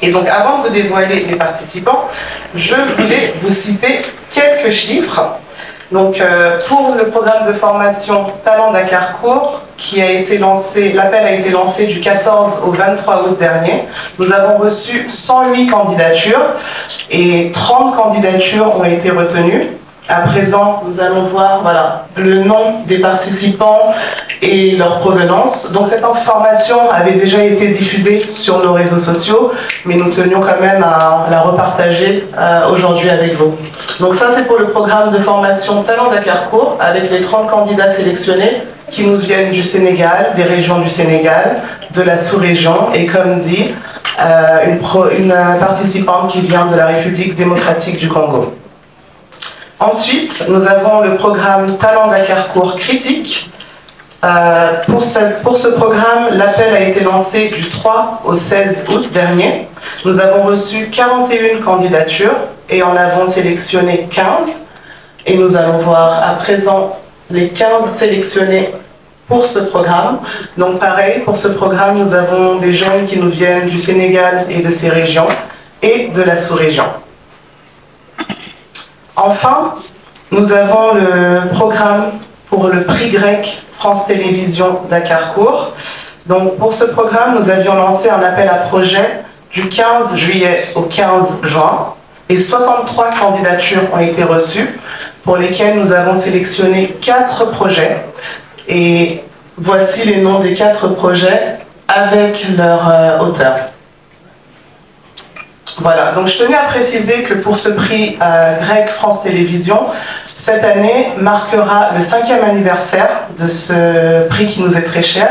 Et donc, avant de vous dévoiler les participants, je voulais vous citer quelques chiffres. Donc, pour le programme de formation Talent Dakarcourt, qui a été lancé, l'appel a été lancé du 14 au 23 août dernier. Nous avons reçu 108 candidatures et 30 candidatures ont été retenues. À présent, nous allons voir voilà, le nom des participants et leur provenance. Donc cette information avait déjà été diffusée sur nos réseaux sociaux, mais nous tenions quand même à la repartager aujourd'hui avec vous. Donc ça, c'est pour le programme de formation Talent Dakarcourt, avec les 30 candidats sélectionnés qui nous viennent du Sénégal, des régions du Sénégal, de la sous-région, et comme dit, une participante qui vient de la République démocratique du Congo. Ensuite, nous avons le programme Talent Dakarcourt critique. Pour ce programme, l'appel a été lancé du 3 au 16 août dernier. Nous avons reçu 41 candidatures et en avons sélectionné 15. Et nous allons voir à présent les 15 sélectionnés pour ce programme. Donc pareil, pour ce programme, nous avons des jeunes qui nous viennent du Sénégal et de ses régions et de la sous-région. Enfin, nous avons le programme pour le prix grec France Télévisions Dakarcourt. Donc pour ce programme, nous avions lancé un appel à projet du 15 juillet au 15 juin et 63 candidatures ont été reçues pour lesquelles nous avons sélectionné 4 projets. Et voici les noms des 4 projets avec leur auteur. Voilà, donc je tenais à préciser que pour ce prix grec France Télévisions, cette année marquera le 5e anniversaire de ce prix qui nous est très cher.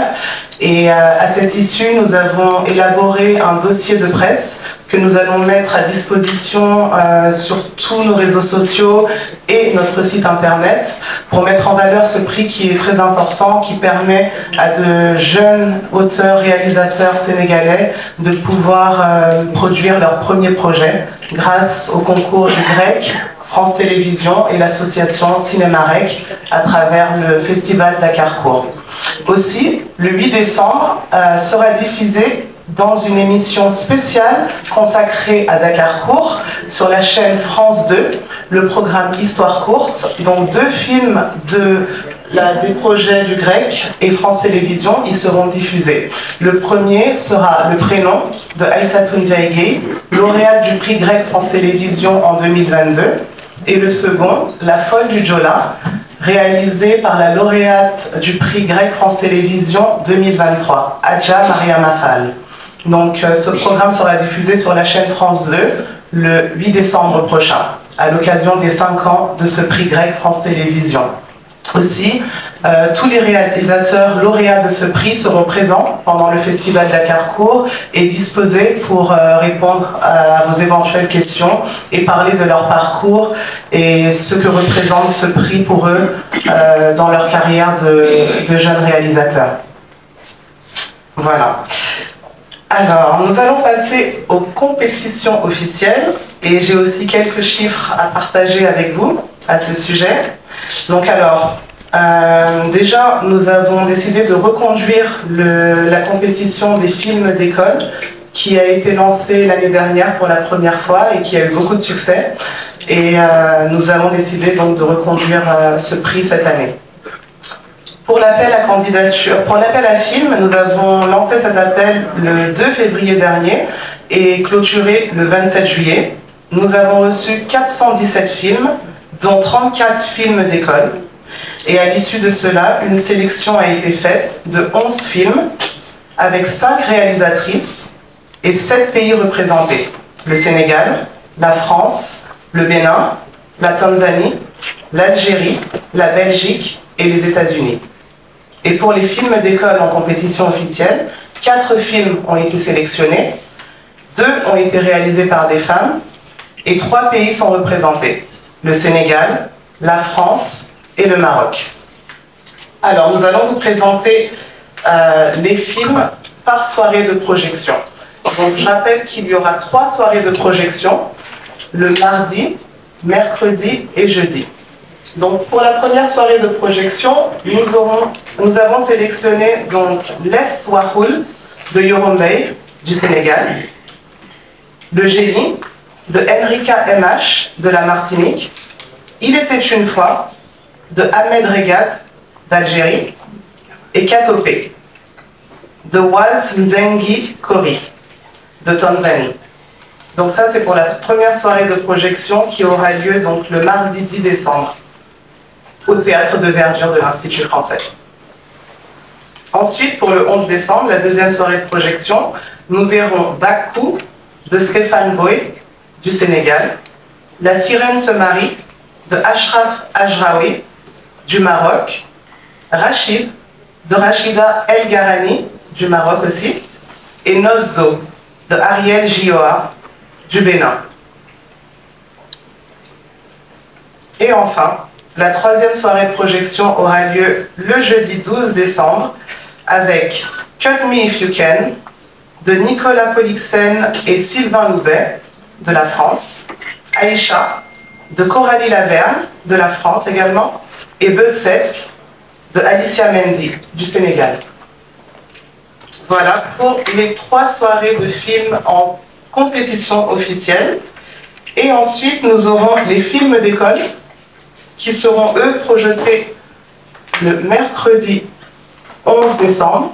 Et à cette issue, nous avons élaboré un dossier de presse que nous allons mettre à disposition sur tous nos réseaux sociaux et notre site internet pour mettre en valeur ce prix qui est très important, qui permet à de jeunes auteurs, réalisateurs sénégalais de pouvoir produire leur premier projet grâce au concours du grec, France Télévisions et l'association Cinémarec à travers le festival Dakarcourt. Aussi, le 8 décembre sera diffusé dans une émission spéciale consacrée à Dakarcourt sur la chaîne France 2, le programme Histoire courte, donc 2 films des projets du grec et France Télévisions y seront diffusés. Le premier sera Le prénom de Aïssatou Ndiaye, lauréate du prix grec France Télévisions en 2022, et le second, La folle du Jola, réalisé par la lauréate du prix grec France Télévisions 2023, Adja Mariama Fall. Donc ce programme sera diffusé sur la chaîne France 2 le 8 décembre prochain, à l'occasion des 5 ans de ce prix grec France Télévisions. Aussi, tous les réalisateurs lauréats de ce prix seront présents pendant le festival Dakarcourt et disposés pour répondre à vos éventuelles questions et parler de leur parcours et ce que représente ce prix pour eux dans leur carrière de jeunes réalisateurs. Voilà. Alors, nous allons passer aux compétitions officielles et j'ai aussi quelques chiffres à partager avec vous à ce sujet. Donc alors, déjà, nous avons décidé de reconduire la compétition des films d'école qui a été lancée l'année dernière pour la première fois et qui a eu beaucoup de succès. Et nous avons décidé donc de reconduire ce prix cette année. Pour l'appel à candidature, pour l'appel à film, nous avons lancé cet appel le 2 février dernier et clôturé le 27 juillet. Nous avons reçu 417 films, dont 34 films d'école. Et à l'issue de cela, une sélection a été faite de 11 films avec 5 réalisatrices et 7 pays représentés. Le Sénégal, la France, le Bénin, la Tanzanie, l'Algérie, la Belgique et les États-Unis. Et pour les films d'école en compétition officielle, 4 films ont été sélectionnés, 2 ont été réalisés par des femmes et 3 pays sont représentés. Le Sénégal, la France et le Maroc. Alors, nous allons vous présenter les films par soirée de projection. Donc, je rappelle qu'il y aura 3 soirées de projection, le mardi, mercredi et jeudi. Donc, pour la première soirée de projection, nous avons sélectionné donc Les Wahoul de Yorombay du Sénégal. Le génie de Enrica MH de la Martinique, Il était une fois de Ahmed Regad d'Algérie et Katopé de Walt Nzengi Kori de Tanzanie. Donc ça, c'est pour la première soirée de projection qui aura lieu donc le mardi 10 décembre au Théâtre de Verdure de l'Institut français. Ensuite, pour le 11 décembre, la deuxième soirée de projection, nous verrons Bakou de Stéphane Boy du Sénégal, La sirène se marie de Ashraf Ajraoui du Maroc, Rachid de Rachida El Garani du Maroc aussi, et Nosdo de Ariel Gioa du Bénin. Et enfin, la troisième soirée de projection aura lieu le jeudi 12 décembre avec Cut Me If You Can de Nicolas Polixen et Sylvain Loubet de la France, Aïcha de Coralie Laverne de la France également, et Budset de Alicia Mendy du Sénégal. Voilà pour les 3 soirées de films en compétition officielle. Et ensuite, nous aurons les films d'école qui seront, eux, projetés le mercredi 11 décembre.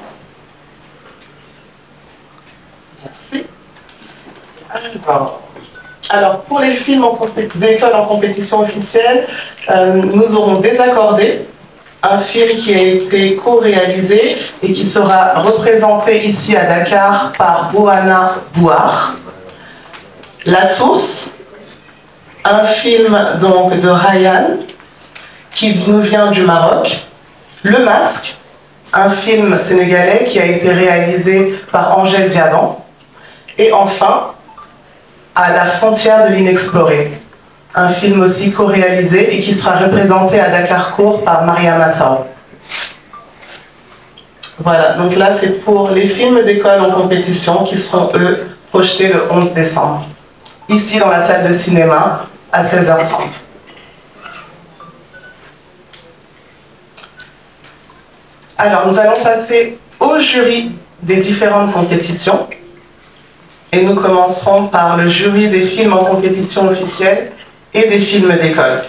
Merci. Alors, pour les films d'école en compétition officielle, nous aurons Désaccordé, un film qui a été co-réalisé et qui sera représenté ici à Dakar par Boana Bouar. La Source, un film donc de Ryan qui nous vient du Maroc. Le Masque, un film sénégalais qui a été réalisé par Angèle Diaban. Et enfin, À la frontière de l'inexploré, un film aussi co-réalisé et qui sera représenté à Dakar-Court par Maria Massao. Voilà, donc là c'est pour les films d'école en compétition qui seront eux projetés le 11 décembre, ici dans la salle de cinéma à 16h30. Alors nous allons passer au jury des différentes compétitions. Et nous commencerons par le jury des films en compétition officielle et des films d'école.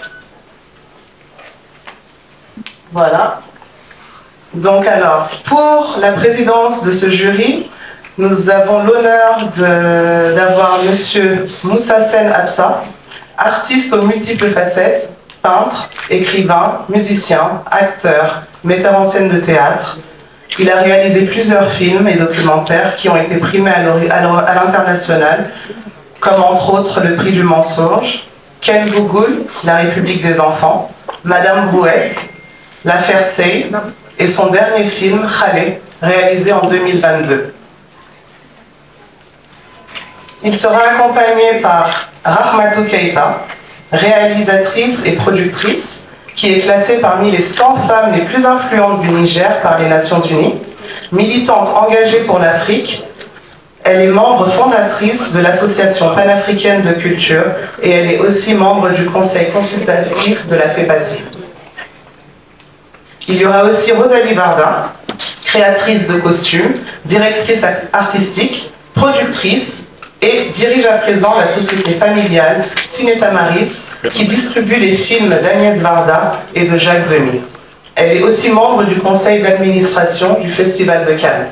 Voilà. Donc alors, pour la présidence de ce jury, nous avons l'honneur d'avoir Monsieur Moussa Sen Absa, artiste aux multiples facettes, peintre, écrivain, musicien, acteur, metteur en scène de théâtre. Il a réalisé plusieurs films et documentaires qui ont été primés à l'international, comme entre autres Le Prix du Mensonge, Ken Bougoul, La République des enfants, Madame Brouette, L'affaire Sey et son dernier film, Khalé, réalisé en 2022. Il sera accompagné par Rahmatou Keïta, réalisatrice et productrice, qui est classée parmi les 100 femmes les plus influentes du Niger par les Nations Unies. Militante engagée pour l'Afrique, elle est membre fondatrice de l'Association panafricaine de culture et elle est aussi membre du conseil consultatif de la FEPACI. Il y aura aussi Rosalie Varda, créatrice de costumes, directrice artistique, productrice, et dirige à présent la société familiale Ciné Tamaris qui distribue les films d'Agnès Varda et de Jacques Demy. Elle est aussi membre du conseil d'administration du Festival de Cannes.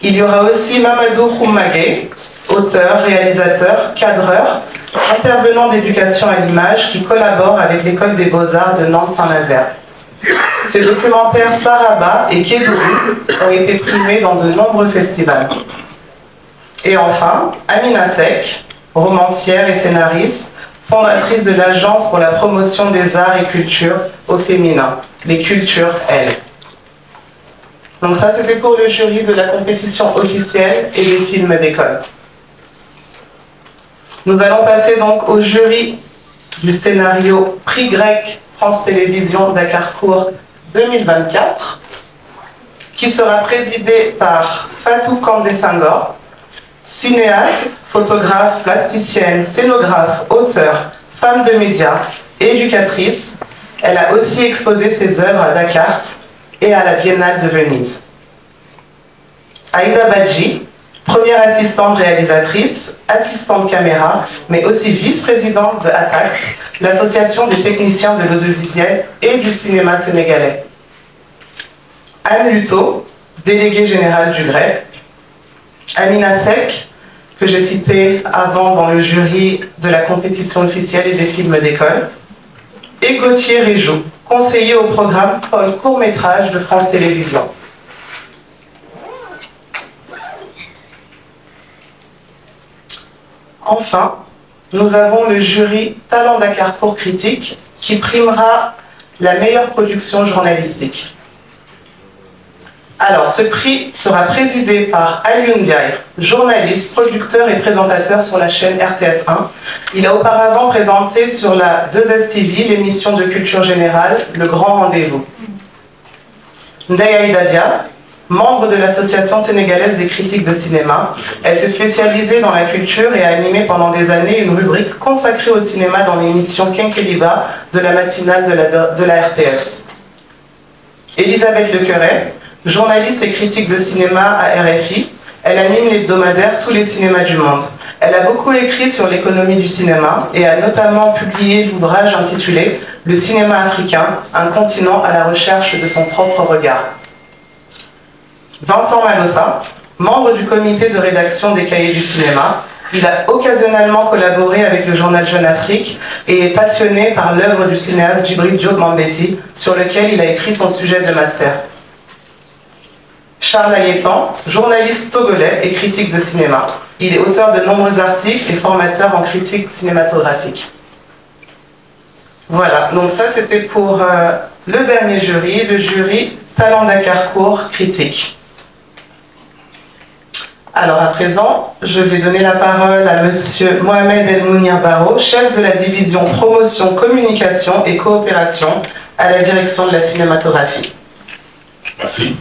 Il y aura aussi Mamadou Khoumagé, auteur, réalisateur, cadreur, intervenant d'éducation à l'image qui collabore avec l'École des Beaux-Arts de Nantes-Saint-Nazaire. Ses documentaires Saraba et Kédougou ont été primés dans de nombreux festivals. Et enfin, Amina Sek, romancière et scénariste, fondatrice de l'Agence pour la promotion des arts et cultures au féminin, les Cultures L. Donc ça, c'était pour le jury de la compétition officielle et des films d'école. Nous allons passer donc au jury du scénario Prix grec France Télévisions Dakar-Court 2024, qui sera présidé par Fatou Kandé Senghor, cinéaste, photographe, plasticienne, scénographe, auteure, femme de médias, éducatrice. Elle a aussi exposé ses œuvres à Dakar et à la Biennale de Venise. Aïda Badji, Première assistante réalisatrice, assistante caméra, mais aussi vice-présidente de ATAX, l'association des techniciens de l'audiovisuel et du cinéma sénégalais. Anne Luto, déléguée générale du GREC. Amina Sek, que j'ai cité avant dans le jury de la compétition officielle et des films d'école. Et Gauthier Réjou, conseiller au programme Paul Court-Métrage de France Télévisions. Enfin, nous avons le jury Talent Dakar pour critique qui primera la meilleure production journalistique. Alors, ce prix sera présidé par Alioune Ndiaye, journaliste, producteur et présentateur sur la chaîne RTS1. Il a auparavant présenté sur la 2STV l'émission de culture générale Le Grand Rendez-vous. Ndeye Aïda Dia, membre de l'Association sénégalaise des critiques de cinéma, elle s'est spécialisée dans la culture et a animé pendant des années une rubrique consacrée au cinéma dans l'émission Quinqueliba de la matinale de la RTS. Elisabeth Lequeret, journaliste et critique de cinéma à RFI, elle anime l'hebdomadaire Tous les cinémas du monde. Elle a beaucoup écrit sur l'économie du cinéma et a notamment publié l'ouvrage intitulé « Le cinéma africain, un continent à la recherche de son propre regard ». Vincent Malossa, membre du comité de rédaction des Cahiers du cinéma, il a occasionnellement collaboré avec le journal Jeune Afrique et est passionné par l'œuvre du cinéaste Djibril Diop Mambéty, sur lequel il a écrit son sujet de master. Charles Ayetan, journaliste togolais et critique de cinéma. Il est auteur de nombreux articles et formateur en critique cinématographique. Voilà, donc ça c'était pour le dernier jury, le jury Talent Dakar Court critique. Alors à présent, je vais donner la parole à monsieur Mohamed El Mounir Baro, chef de la division promotion, communication et coopération à la direction de la cinématographie. Merci.